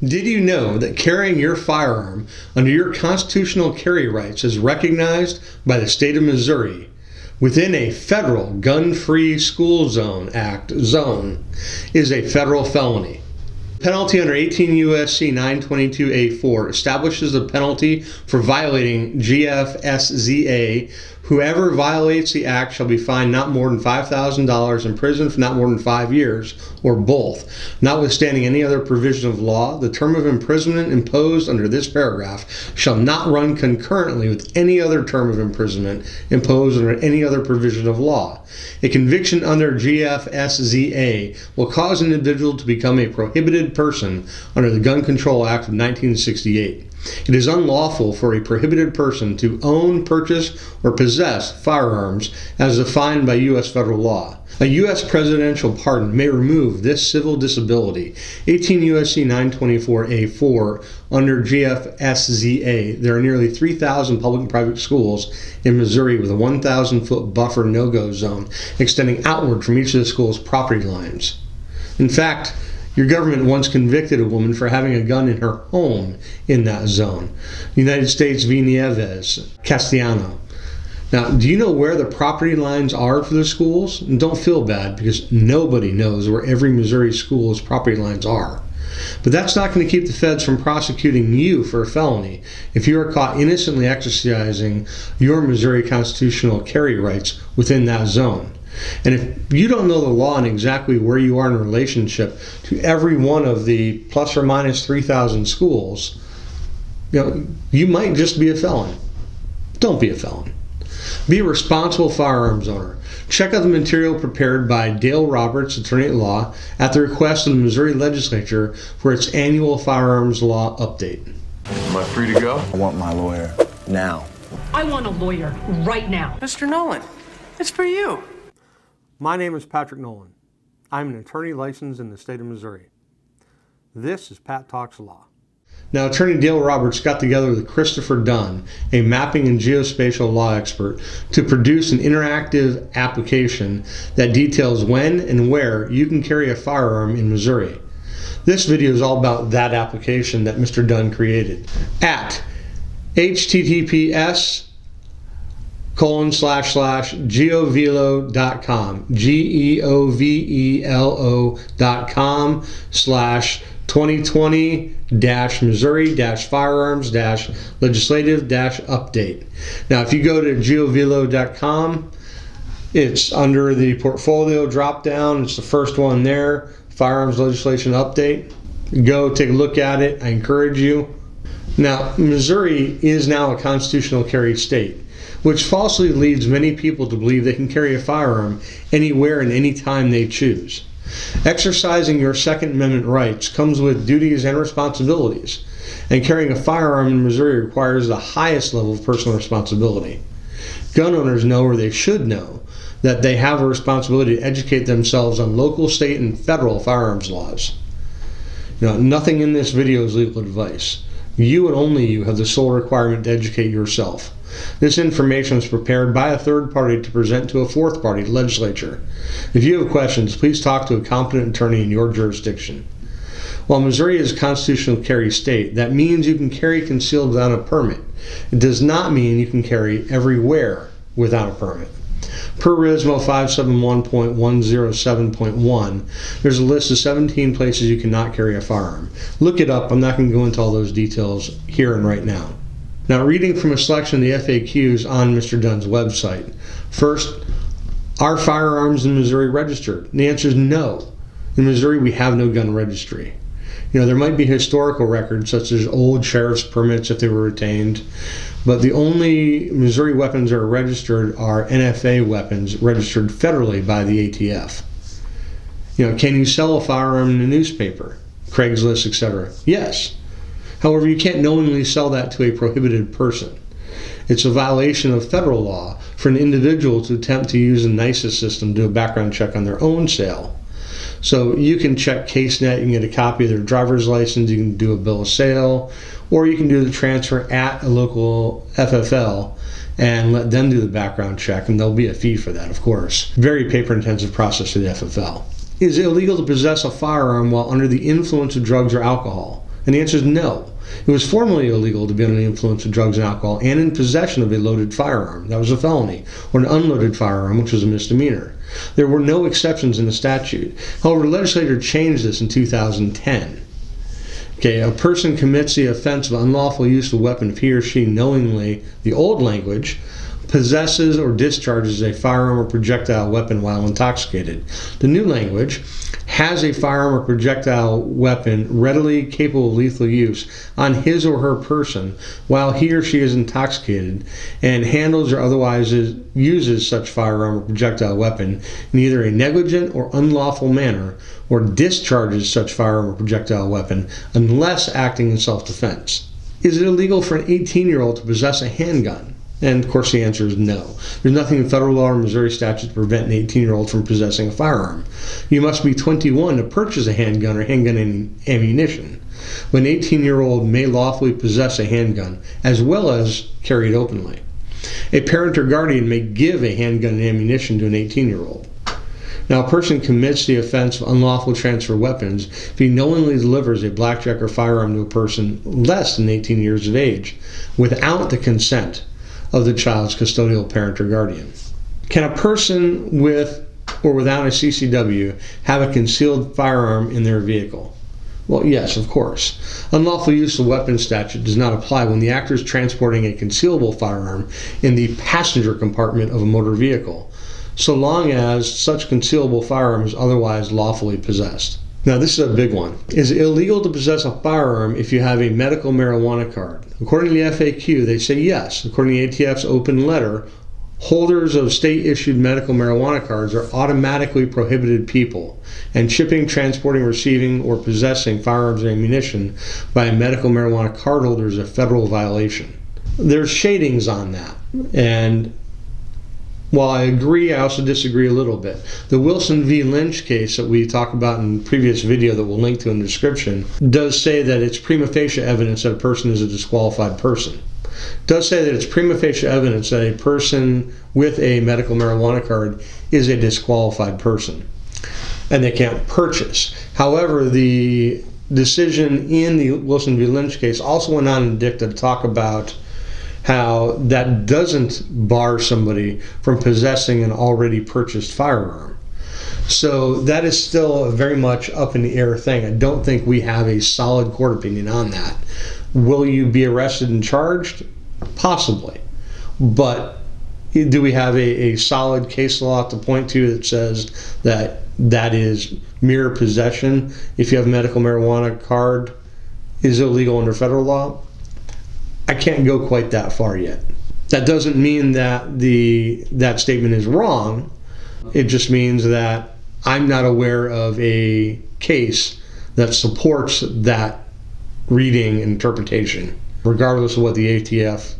Did you know that carrying your firearm under your constitutional carry rights is recognized by the state of Missouri within a federal Gun-Free School Zone Act zone is a federal felony? Penalty under 18 U.S.C. 922A4 establishes the penalty for violating GFSZA. Whoever violates the act shall be fined not more than $5,000, imprisoned for not more than 5 years, or both. Notwithstanding any other provision of law, the term of imprisonment imposed under this paragraph shall not run concurrently with any other term of imprisonment imposed under any other provision of law. A conviction under GFSZA will cause an individual to become a prohibited person under the Gun Control Act of 1968. It is unlawful for a prohibited person to own, purchase, or possess firearms as defined by U.S. federal law. A U.S. presidential pardon may remove this civil disability. 18 U.S.C. 924A4 under GFSZA. There are nearly 3,000 public and private schools in Missouri with a 1,000-foot buffer no-go zone extending outward from each of the school's property lines. In fact, your government once convicted a woman for having a gun in her home in that zone. United States v. Nieves-Castano. Now, do you know where the property lines are for the schools? And don't feel bad, because nobody knows where every Missouri school's property lines are. But that's not going to keep the feds from prosecuting you for a felony if you are caught innocently exercising your Missouri constitutional carry rights within that zone. And if you don't know the law and exactly where you are in relationship to every one of the plus or minus 3,000 schools, you might just be a felon. Don't be a felon. Be a responsible firearms owner. Check out the material prepared by Dale Roberts, attorney at law, at the request of the Missouri Legislature for its annual firearms law update. Am I free to go? I want my lawyer now. I want a lawyer right now. Mr. Nolan, it's for you. My name is Patrick Nolan. I'm an attorney licensed in the state of Missouri. This is Pat Talks Law. Now, attorney Dale Roberts got together with Christopher Dunn, a mapping and geospatial law expert, to produce an interactive application that details when and where you can carry a firearm in Missouri. This video is all about that application that Mr. Dunn created at https://geovelo.com, geovelo.com/2020-Missouri-firearms-legislative-update. Now, if you go to geovelo.com, it's under the portfolio drop down. It's the first one there, Firearms Legislation Update. Go take a look at it. I encourage you. Now, Missouri is now a constitutional carry state, which falsely leads many people to believe they can carry a firearm anywhere and any time they choose. Exercising your Second Amendment rights comes with duties and responsibilities, and carrying a firearm in Missouri requires the highest level of personal responsibility. Gun owners know, or they should know, that they have a responsibility to educate themselves on local, state, and federal firearms laws. Nothing in this video is legal advice. You and only you have the sole requirement to educate yourself. This information is prepared by a third party to present to a fourth party, the legislature. If you have questions, please talk to a competent attorney in your jurisdiction. While Missouri is a constitutional carry state, that means you can carry concealed without a permit. It does not mean you can carry everywhere without a permit. Per RISMO 571.107.1, there's a list of 17 places you cannot carry a firearm. Look it up. I'm not going to go into all those details here and right now. Now, reading from a selection of the FAQs on Mr. Dunn's website. First, are firearms in Missouri registered? And the answer is no. In Missouri, we have no gun registry. There might be historical records, such as old sheriff's permits if they were retained, but the only Missouri weapons that are registered are NFA weapons registered federally by the ATF. Can you sell a firearm in a newspaper, Craigslist, etc.? Yes. However, you can't knowingly sell that to a prohibited person. It's a violation of federal law for an individual to attempt to use a NICS system to do a background check on their own sale. So you can check CaseNet, you can get a copy of their driver's license, you can do a bill of sale, or you can do the transfer at a local FFL and let them do the background check, and there'll be a fee for that, of course. Very paper-intensive process for the FFL. Is it illegal to possess a firearm while under the influence of drugs or alcohol? And the answer is no. It was formerly illegal to be under the influence of drugs and alcohol and in possession of a loaded firearm. That was a felony. Or an unloaded firearm, which was a misdemeanor. There were no exceptions in the statute. However, the legislature changed this in 2010. Okay, a person commits the offense of unlawful use of a weapon if he or she knowingly, the old language, possesses or discharges a firearm or projectile weapon while intoxicated. The new language has a firearm or projectile weapon readily capable of lethal use on his or her person while he or she is intoxicated and handles or otherwise uses such firearm or projectile weapon in either a negligent or unlawful manner or discharges such firearm or projectile weapon unless acting in self-defense. Is it illegal for an 18-year-old to possess a handgun? And of course the answer is no. There's nothing in federal law or Missouri statute to prevent an 18-year-old from possessing a firearm. You must be 21 to purchase a handgun or handgun ammunition. But an 18-year-old may lawfully possess a handgun as well as carry it openly. A parent or guardian may give a handgun and ammunition to an 18-year-old. Now, a person commits the offense of unlawful transfer of weapons if he knowingly delivers a blackjack or firearm to a person less than 18 years of age without the consent of the child's custodial parent or guardian. Can a person with or without a CCW have a concealed firearm in their vehicle? Well, yes, of course. Unlawful use of weapons statute does not apply when the actor is transporting a concealable firearm in the passenger compartment of a motor vehicle, so long as such concealable firearm is otherwise lawfully possessed. Now, this is a big one. Is it illegal to possess a firearm if you have a medical marijuana card? According to the FAQ, they say yes. According to the ATF's open letter, holders of state-issued medical marijuana cards are automatically prohibited people, and shipping, transporting, receiving, or possessing firearms and ammunition by a medical marijuana card holder is a federal violation. There's shadings on that, and while I agree, I also disagree a little bit. The Wilson v. Lynch case that we talked about in the previous video that we'll link to in the description does say that it's prima facie evidence that a person is a disqualified person. It does say that it's prima facie evidence that a person with a medical marijuana card is a disqualified person and they can't purchase. However, the decision in the Wilson v. Lynch case also went on in dicta to talk about how that doesn't bar somebody from possessing an already purchased firearm. So that is still a very much up in the air thing. I don't think we have a solid court opinion on that. Will you be arrested and charged? Possibly. But do we have a solid case law to point to that says that that is mere possession if you have a medical marijuana card is illegal under federal law? I can't go quite that far yet. That doesn't mean that that statement is wrong. It just means that I'm not aware of a case that supports that reading and interpretation. Regardless of what the ATF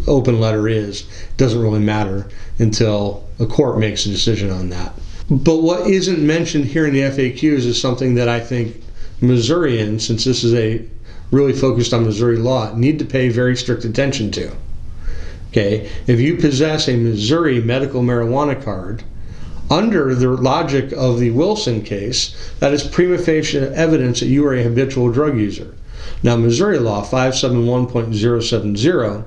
open letter is, it doesn't really matter until a court makes a decision on that. But what isn't mentioned here in the FAQs is something that I think Missourians, since this is really focused on Missouri law, need to pay very strict attention to. Okay, if you possess a Missouri medical marijuana card, under the logic of the Wilson case, that is prima facie evidence that you are a habitual drug user. Now, Missouri law 571.070,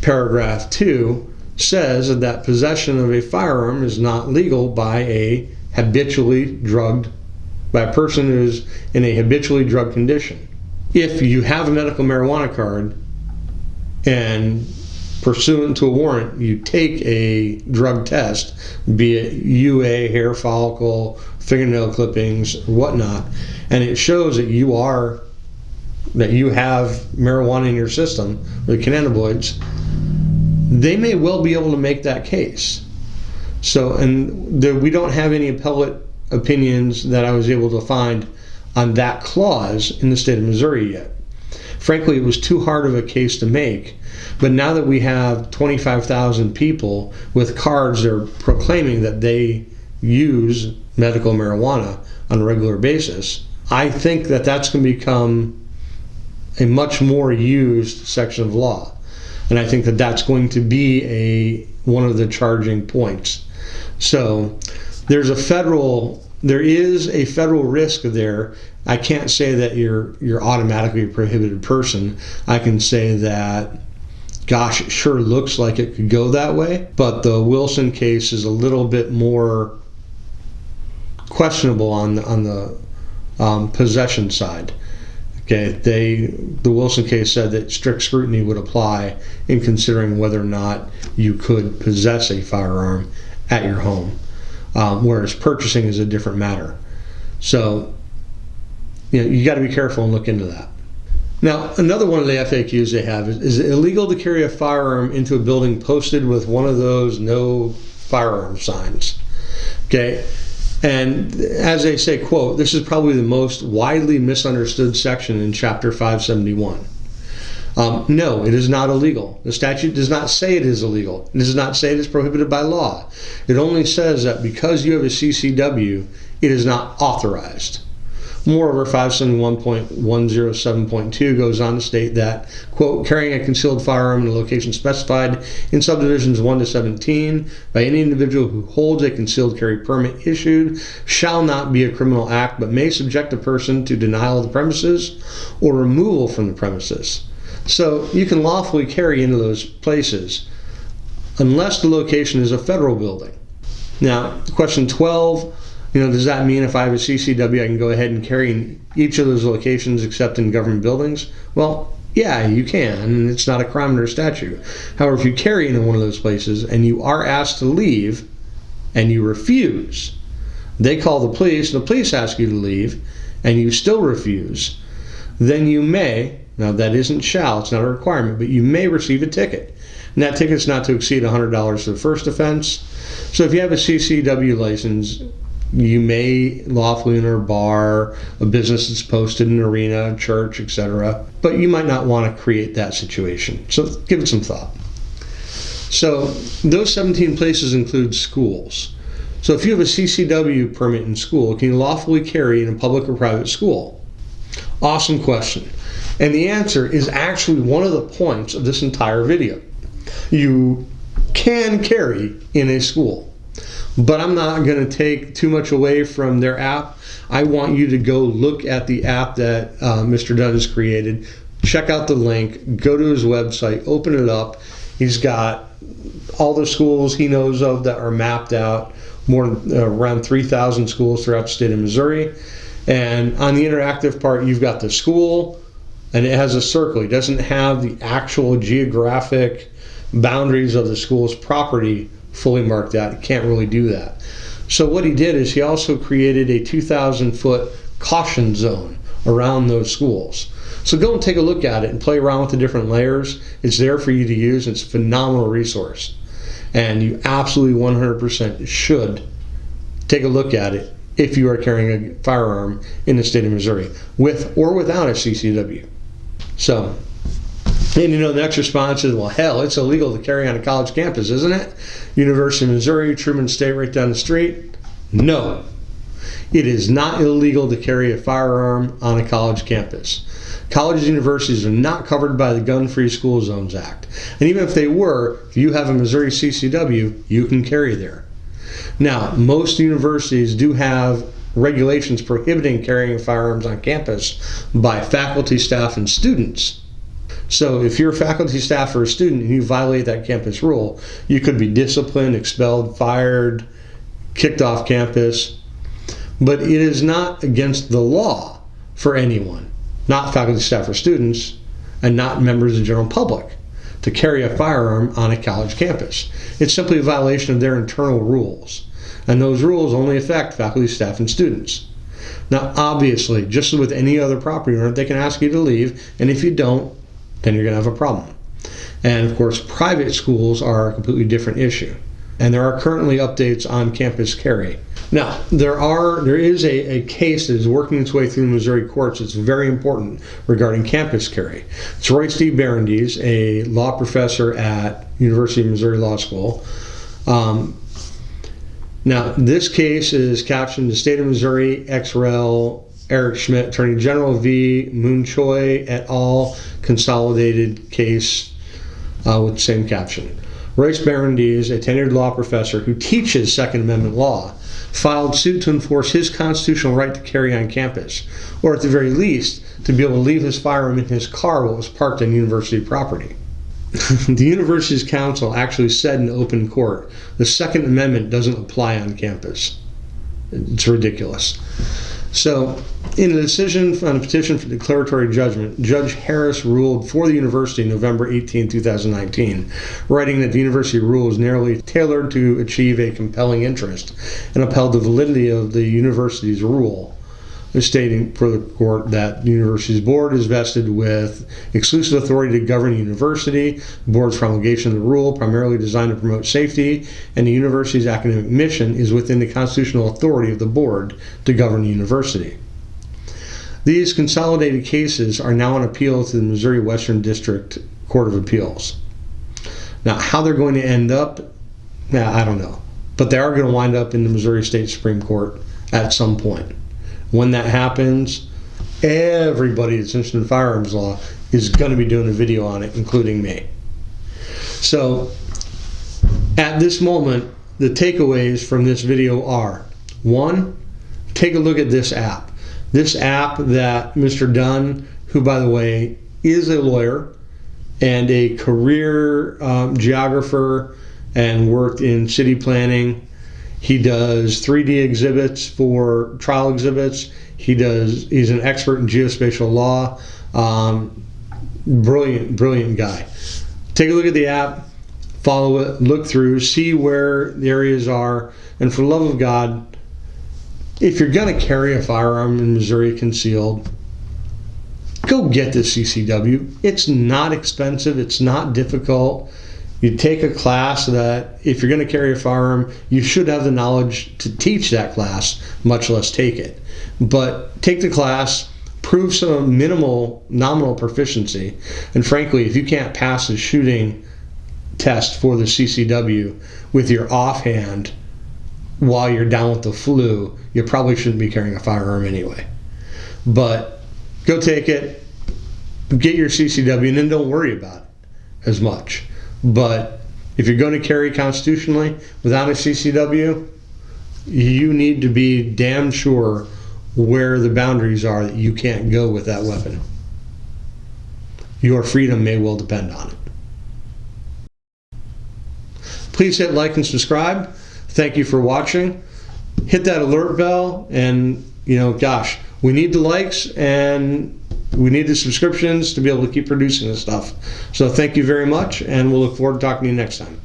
paragraph 2, says that possession of a firearm is not legal by a person who is in a habitually drugged condition. If you have a medical marijuana card and pursuant to a warrant, you take a drug test, be it UA, hair follicle, fingernail clippings, or whatnot, and it shows that you have marijuana in your system, or the cannabinoids, they may well be able to make that case. So, and we don't have any appellate opinions that I was able to find on that clause in the state of Missouri yet. Frankly, it was too hard of a case to make. But now that we have 25,000 people with cards that are proclaiming that they use medical marijuana on a regular basis, I think that that's going to become a much more used section of law. And I think that that's going to be one of the charging points. So there is a federal risk there I can't say that you're automatically a prohibited person. I can say that, gosh, it sure looks like it could go that way, but the Wilson case is a little bit more questionable on the possession side. Okay, the Wilson case said that strict scrutiny would apply in considering whether or not you could possess a firearm at your home, whereas purchasing is a different matter. So, you got to be careful and look into that. Now, another one of the FAQs they have is it illegal to carry a firearm into a building posted with one of those no firearm signs? Okay. And as they say, quote, this is probably the most widely misunderstood section in Chapter 571. No, it is not illegal. The statute does not say it is illegal. It does not say it is prohibited by law. It only says that because you have a CCW, it is not authorized. Moreover, 571.107.2 goes on to state that, quote, carrying a concealed firearm in a location specified in subdivisions 1 to 17 by any individual who holds a concealed carry permit issued shall not be a criminal act, but may subject a person to denial of the premises or removal from the premises. So you can lawfully carry into those places unless the location is a federal building. Now, question 12, does that mean if I have a CCW, I can go ahead and carry in each of those locations except in government buildings? Well, yeah, you can, and it's not a crime under statute. However, if you carry into one of those places and you are asked to leave and you refuse, they call the police, and the police ask you to leave, and you still refuse, then you may, now that isn't shall, it's not a requirement, but you may receive a ticket. And that ticket's not to exceed $100 for the first offense. So if you have a CCW license, you may lawfully enter a bar, a business that's posted in an arena, a church, etc. But you might not want to create that situation. So give it some thought. So those 17 places include schools. So if you have a CCW permit in school, can you lawfully carry in a public or private school? Awesome question. And the answer is actually one of the points of this entire video. You can carry in a school. But I'm not going to take too much away from their app. I want you to go look at the app that Mr. Dunn has created. Check out the link. Go to his website. Open it up. He's got all the schools he knows of that are mapped out. Around 3,000 schools throughout the state of Missouri. And on the interactive part, you've got the school, and it has a circle. It doesn't have the actual geographic boundaries of the school's property fully marked out. You can't really do that. So what he did is he also created a 2,000-foot caution zone around those schools. So go and take a look at it and play around with the different layers. It's there for you to use. It's a phenomenal resource. And you absolutely 100% should take a look at it if you are carrying a firearm in the state of Missouri, with or without a CCW. So, and the next response is, well, hell, it's illegal to carry on a college campus, isn't it? University of Missouri, Truman State right down the street. No, it is not illegal to carry a firearm on a college campus. Colleges and universities are not covered by the Gun-Free School Zones Act. And even if they were, if you have a Missouri CCW, you can carry there. Now, most universities do have regulations prohibiting carrying firearms on campus by faculty, staff, and students. So if you're a faculty, staff, or a student and you violate that campus rule, you could be disciplined, expelled, fired, kicked off campus. But it is not against the law for anyone, not faculty, staff, or students, and not members of the general public, to carry a firearm on a college campus. It's simply a violation of their internal rules. And those rules only affect faculty, staff, and students. Now, obviously, just as with any other property owner, they can ask you to leave, and if you don't, then you're going to have a problem. And of course, private schools are a completely different issue. And there are currently updates on campus carry. Now, there is a case that is working its way through the Missouri courts that's very important regarding campus carry. It's Royce D. Berendez, a law professor at University of Missouri Law School. Now, this case is captioned the State of Missouri, ex-rel. Eric Schmidt, Attorney General v. Moon Choi et al. Consolidated case with the same caption. Royce Berendez, a tenured law professor who teaches Second Amendment law, filed suit to enforce his constitutional right to carry on campus, or at the very least, to be able to leave his firearm in his car while it was parked on university property. The university's counsel actually said in open court, the Second Amendment doesn't apply on campus. It's ridiculous. So, in a decision on a petition for declaratory judgment, Judge Harris ruled for the university November 18, 2019, writing that the university rule is narrowly tailored to achieve a compelling interest, and upheld the validity of the university's rule, stating for the court that the university's board is vested with exclusive authority to govern the university. The board's promulgation of the rule, primarily designed to promote safety, and the university's academic mission is within the constitutional authority of the board to govern the university. These consolidated cases are now on appeal to the Missouri Western District Court of Appeals. Now, how they're going to end up, I don't know. But they are going to wind up in the Missouri State Supreme Court at some point. When that happens, everybody that's interested in firearms law is going to be doing a video on it, including me. So, at this moment, the takeaways from this video are, 1, take a look at this app. This app that Mr. Dunn, who, by the way, is a lawyer and a career geographer and worked in city planning. He does 3D exhibits for trial exhibits. He's an expert in geospatial law. Brilliant guy. Take a look at the app, follow it, look through, see where the areas are, and for the love of God, if you're going to carry a firearm in Missouri concealed, go get the CCW. It's not expensive. It's not difficult. You take a class that, if you're going to carry a firearm, you should have the knowledge to teach that class, much less take it. But take the class, prove some nominal proficiency, and frankly, if you can't pass the shooting test for the CCW with your offhand while you're down with the flu, you probably shouldn't be carrying a firearm anyway. But go take it, get your CCW, and then don't worry about it as much. But if you're going to carry constitutionally without a CCW, you need to be damn sure where the boundaries are that you can't go with that weapon. Your freedom may well depend on it. Please hit like and subscribe. Thank you for watching. Hit that alert bell, and gosh, we need the likes and we need the subscriptions to be able to keep producing this stuff. So thank you very much, and we'll look forward to talking to you next time.